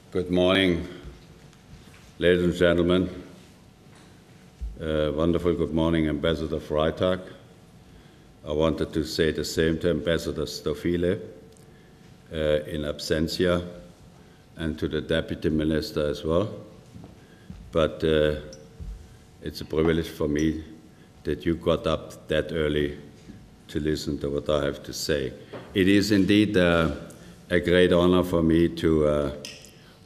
Good morning, ladies and gentlemen. Wonderful good morning, Ambassador Freitag. I wanted to say the same to Ambassador Stofile in absentia and to the Deputy Minister as well. But it's a privilege for me that you got up that early to listen to what I have to say. It is indeed a great honor for me to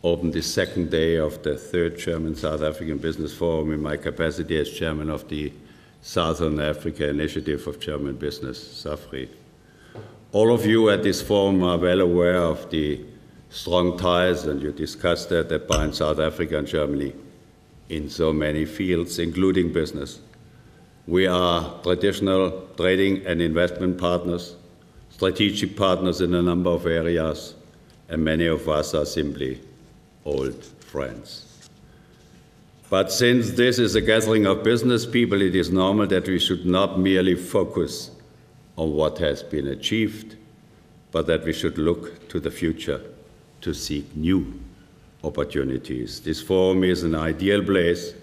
open the second day of the third German-South African Business Forum in my capacity as chairman of the Southern Africa Initiative of German Business, SAFRI. All of you at this forum are well aware of the strong ties, and you discussed that bind South Africa and Germany in so many fields, including business. We are traditional trading and investment partners, strategic partners in a number of areas, and many of us are simply old friends. But since this is a gathering of business people, it is normal that we should not merely focus on what has been achieved, but that we should look to the future to seek new opportunities. This forum is an ideal place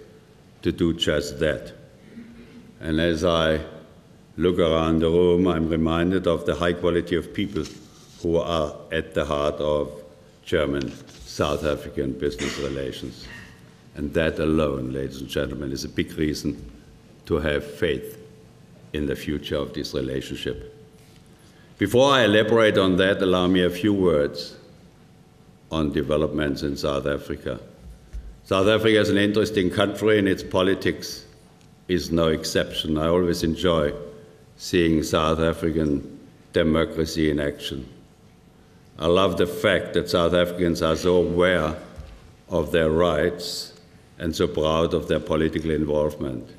to do just that. And as I look around the room, I'm reminded of the high quality of people who are at the heart of German-South African business relations. And that alone, ladies and gentlemen, is a big reason to have faith in the future of this relationship. Before I elaborate on that, allow me a few words on developments in South Africa. South Africa is an interesting country, and its politics is no exception. I always enjoy seeing South African democracy in action. I love the fact that South Africans are so aware of their rights and so proud of their political involvement.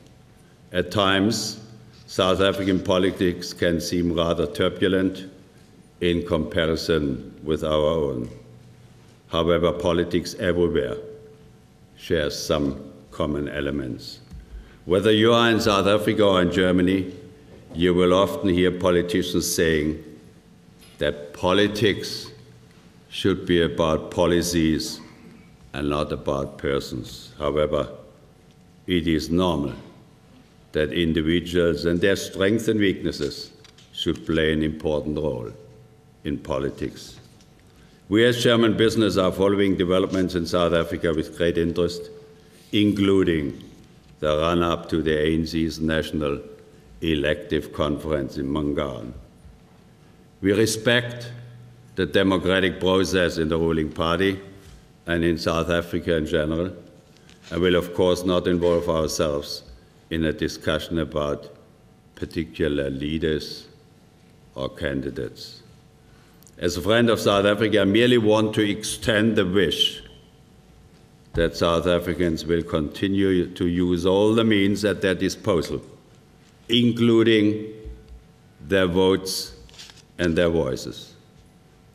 At times, South African politics can seem rather turbulent in comparison with our own. However, politics everywhere shares some common elements. Whether you are in South Africa or in Germany, you will often hear politicians saying that politics should be about policies and not about persons. However, it is normal that individuals and their strengths and weaknesses should play an important role in politics. We as German business are following developments in South Africa with great interest, including the run-up to the ANC's National Elective Conference in Mangaan. We respect the democratic process in the ruling party and in South Africa in general, and will of course not involve ourselves in a discussion about particular leaders or candidates. As a friend of South Africa, I merely want to extend the wish that South Africans will continue to use all the means at their disposal, including their votes and their voices,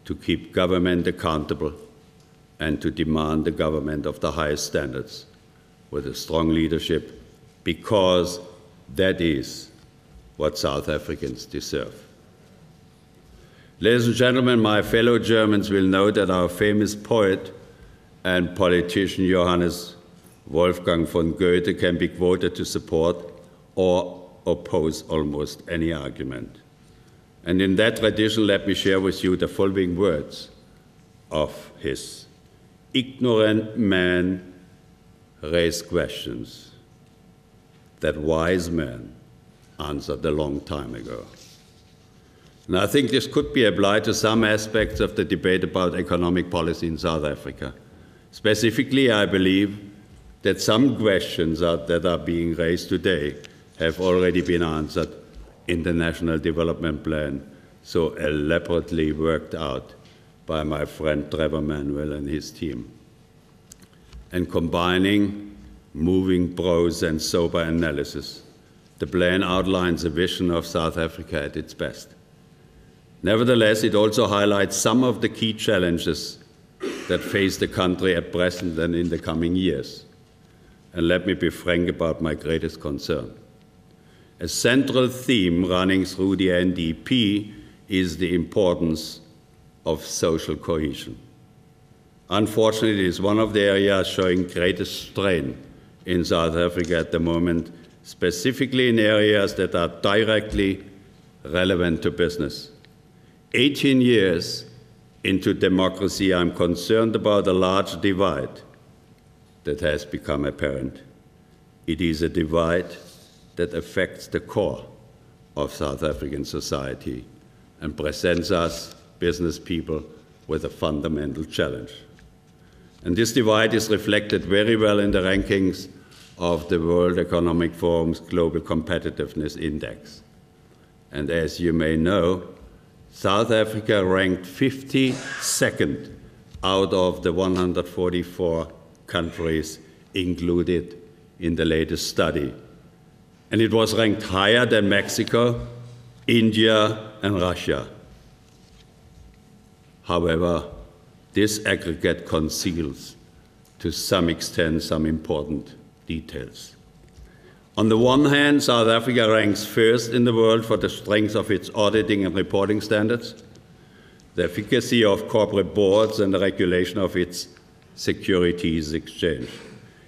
to keep government accountable and to demand the government of the highest standards with a strong leadership, because that is what South Africans deserve. Ladies and gentlemen, my fellow Germans will know that our famous poet and politician Johannes Wolfgang von Goethe can be quoted to support or oppose almost any argument. And in that tradition, let me share with you the following words of his: "Ignorant men raise questions that wise men answered a long time ago." And I think this could be applied to some aspects of the debate about economic policy in South Africa. Specifically, I believe that some questions that are being raised today have already been answered in the National Development Plan, so elaborately worked out by my friend Trevor Manuel and his team. And combining moving prose and sober analysis, the plan outlines a vision of South Africa at its best. Nevertheless, it also highlights some of the key challenges that face the country at present and in the coming years. And let me be frank about my greatest concern. A central theme running through the NDP is the importance of social cohesion. Unfortunately, it is one of the areas showing greatest strain in South Africa at the moment, specifically in areas that are directly relevant to business. 18 years into democracy, I'm concerned about a large divide that has become apparent. It is a divide that affects the core of South African society and presents us, business people, with a fundamental challenge. And this divide is reflected very well in the rankings of the World Economic Forum's Global Competitiveness Index. And as you may know, South Africa ranked 52nd out of the 144 countries included in the latest study. And it was ranked higher than Mexico, India, and Russia. However, this aggregate conceals, to some extent, some important details. On the one hand, South Africa ranks first in the world for the strength of its auditing and reporting standards, the efficacy of corporate boards, and the regulation of its securities exchange.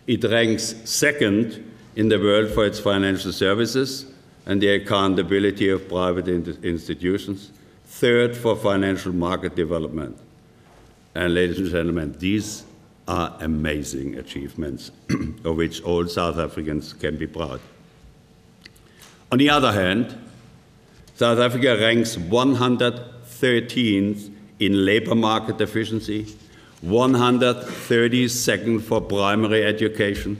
It ranks second in the world for its financial services and the accountability of private institutions, third for financial market development. And ladies and gentlemen, these are amazing achievements of which all South Africans can be proud. On the other hand, South Africa ranks 113th in labor market efficiency, 132nd for primary education,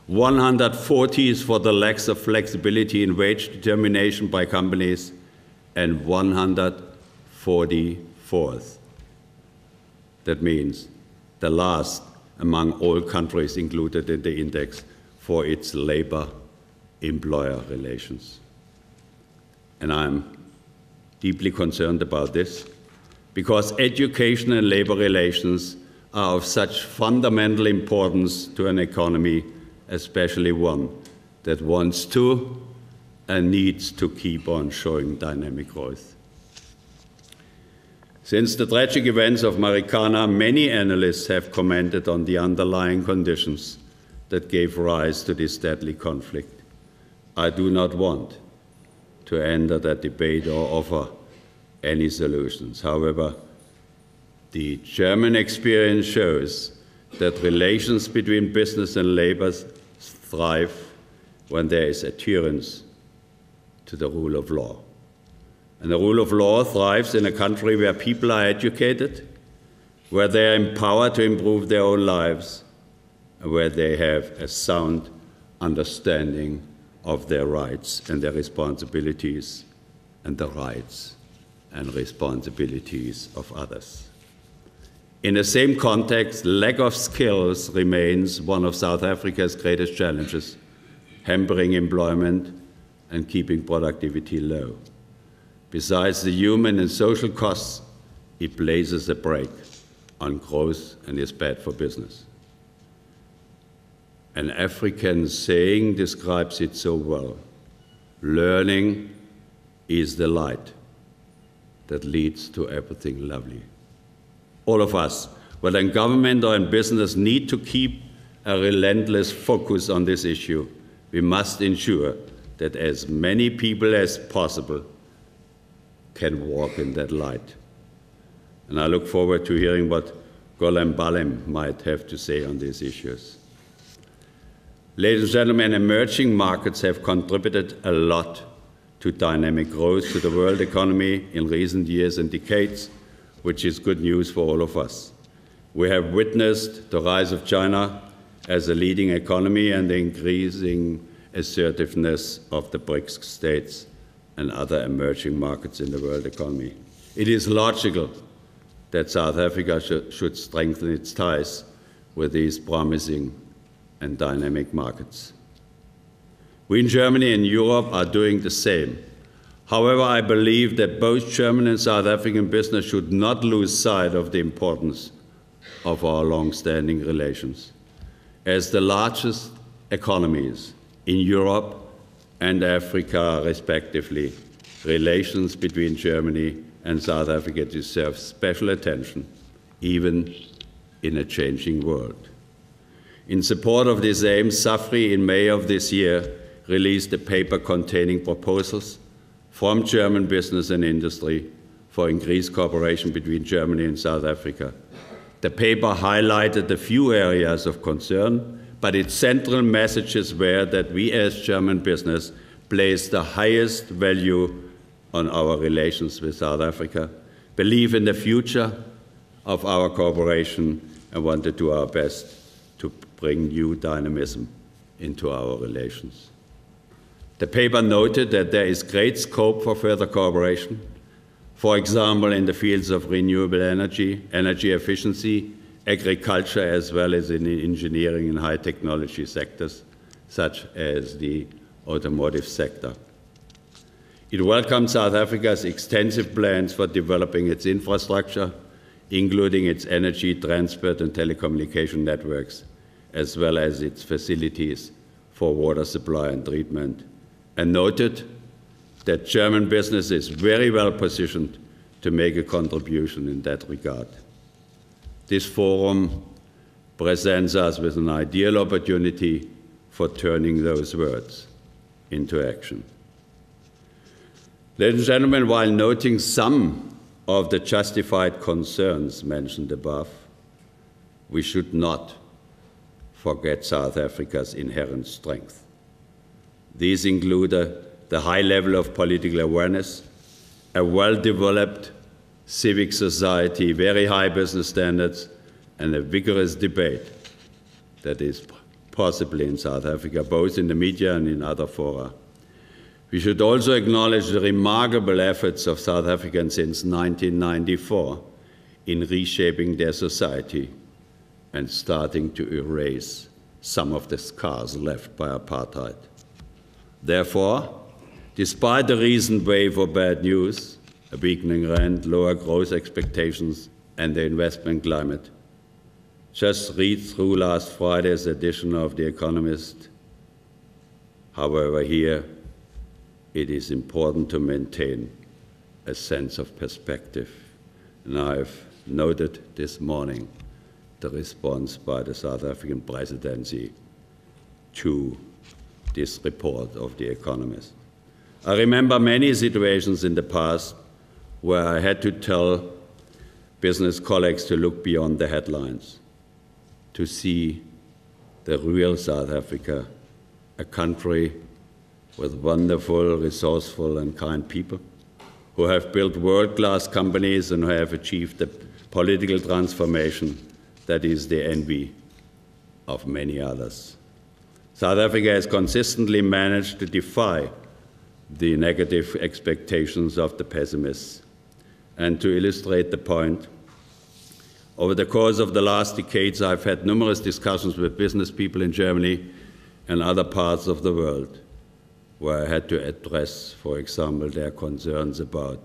140th for the lack of flexibility in wage determination by companies, and 144th. That means the last among all countries included in the index for its labor-employer relations. And I'm deeply concerned about this because education and labor relations are of such fundamental importance to an economy, especially one that wants to and needs to keep on showing dynamic growth. Since the tragic events of Marikana, many analysts have commented on the underlying conditions that gave rise to this deadly conflict. I do not want to enter that debate or offer any solutions. However, the German experience shows that relations between business and labor thrive when there is adherence to the rule of law. And the rule of law thrives in a country where people are educated, where they are empowered to improve their own lives, and where they have a sound understanding of their rights and their responsibilities, and the rights and responsibilities of others. In the same context, lack of skills remains one of South Africa's greatest challenges, hampering employment and keeping productivity low. Besides the human and social costs, it places a brake on growth and is bad for business. An African saying describes it so well. Learning is the light that leads to everything lovely. All of us, whether in government or in business, need to keep a relentless focus on this issue. We must ensure that as many people as possible can walk in that light. And I look forward to hearing what Golem Balem might have to say on these issues. Ladies and gentlemen, emerging markets have contributed a lot to dynamic growth to the world economy in recent years and decades, which is good news for all of us. We have witnessed the rise of China as a leading economy and the increasing assertiveness of the BRICS states and other emerging markets in the world economy. It is logical that South Africa should strengthen its ties with these promising and dynamic markets. We in Germany and Europe are doing the same. However, I believe that both German and South African business should not lose sight of the importance of our long-standing relations. As the largest economies in Europe and Africa, respectively, relations between Germany and South Africa deserve special attention, even in a changing world. In support of this aim, SAFRI in May of this year released a paper containing proposals from German business and industry for increased cooperation between Germany and South Africa. The paper highlighted a few areas of concern, but its central messages were that we as German business place the highest value on our relations with South Africa, believe in the future of our cooperation, and want to do our best to bring new dynamism into our relations. The paper noted that there is great scope for further cooperation, for example, in the fields of renewable energy, energy efficiency, agriculture, as well as in the engineering and high technology sectors, such as the automotive sector. It welcomes South Africa's extensive plans for developing its infrastructure, including its energy, transport, and telecommunication networks, as well as its facilities for water supply and treatment, and noted that German business is very well positioned to make a contribution in that regard. This forum presents us with an ideal opportunity for turning those words into action. Ladies and gentlemen, while noting some of the justified concerns mentioned above, we should not forget South Africa's inherent strength. These include the high level of political awareness, a well-developed civic society, very high business standards, and a vigorous debate that is possibly in South Africa, both in the media and in other fora. We should also acknowledge the remarkable efforts of South Africans since 1994 in reshaping their society and starting to erase some of the scars left by apartheid. Therefore, despite the recent wave of bad news, a weakening rand, lower growth expectations, and the investment climate, just read through last Friday's edition of The Economist. However, here it is important to maintain a sense of perspective. And I've noted this morning the response by the South African presidency to this report of The Economist. I remember many situations in the past where I had to tell business colleagues to look beyond the headlines, to see the real South Africa, a country with wonderful, resourceful, and kind people who have built world-class companies and who have achieved the political transformation that is the envy of many others. South Africa has consistently managed to defy the negative expectations of the pessimists. And to illustrate the point, over the course of the last decades, I've had numerous discussions with business people in Germany and other parts of the world where I had to address, for example, their concerns about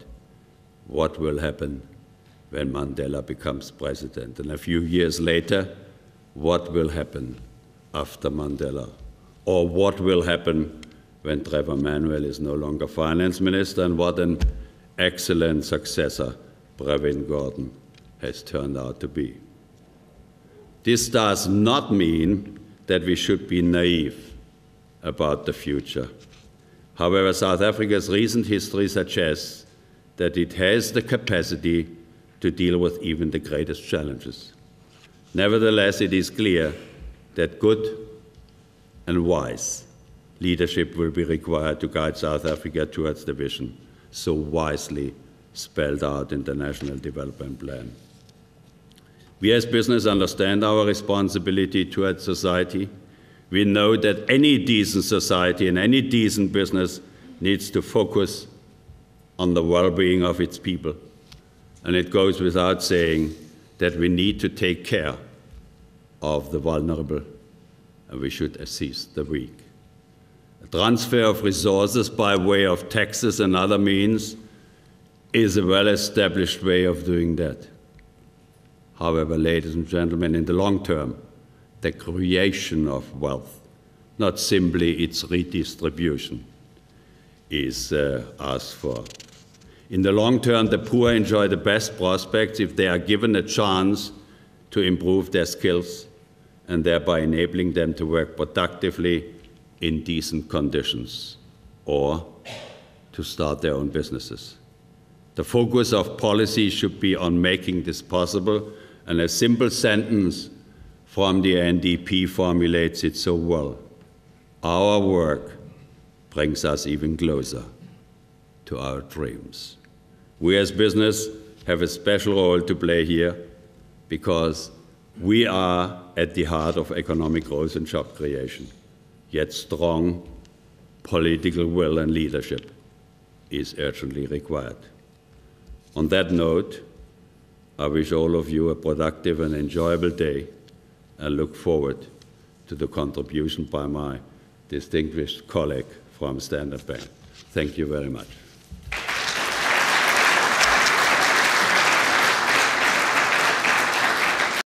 what will happen when Mandela becomes president, and a few years later, what will happen after Mandela, or what will happen when Trevor Manuel is no longer finance minister, and what an excellent successor Pravin Gordhan has turned out to be. This does not mean that we should be naive about the future. However, South Africa's recent history suggests that it has the capacity to deal with even the greatest challenges. Nevertheless, it is clear that good and wise leadership will be required to guide South Africa towards the vision so wisely spelled out in the National Development Plan. We as business understand our responsibility towards society. We know that any decent society and any decent business needs to focus on the well-being of its people. And it goes without saying that we need to take care of the vulnerable, and we should assist the weak. A transfer of resources by way of taxes and other means is a well-established way of doing that. However, ladies and gentlemen, in the long term, the creation of wealth, not simply its redistribution, is asked for. In the long term, the poor enjoy the best prospects if they are given a chance to improve their skills and thereby enabling them to work productively in decent conditions or to start their own businesses. The focus of policy should be on making this possible, and a simple sentence from the NDP formulates it so well. Our work brings us even closer to our dreams. We as business have a special role to play here because we are at the heart of economic growth and job creation. Yet strong political will and leadership is urgently required. On that note, I wish all of you a productive and enjoyable day and look forward to the contribution by my distinguished colleague from Standard Bank. Thank you very much.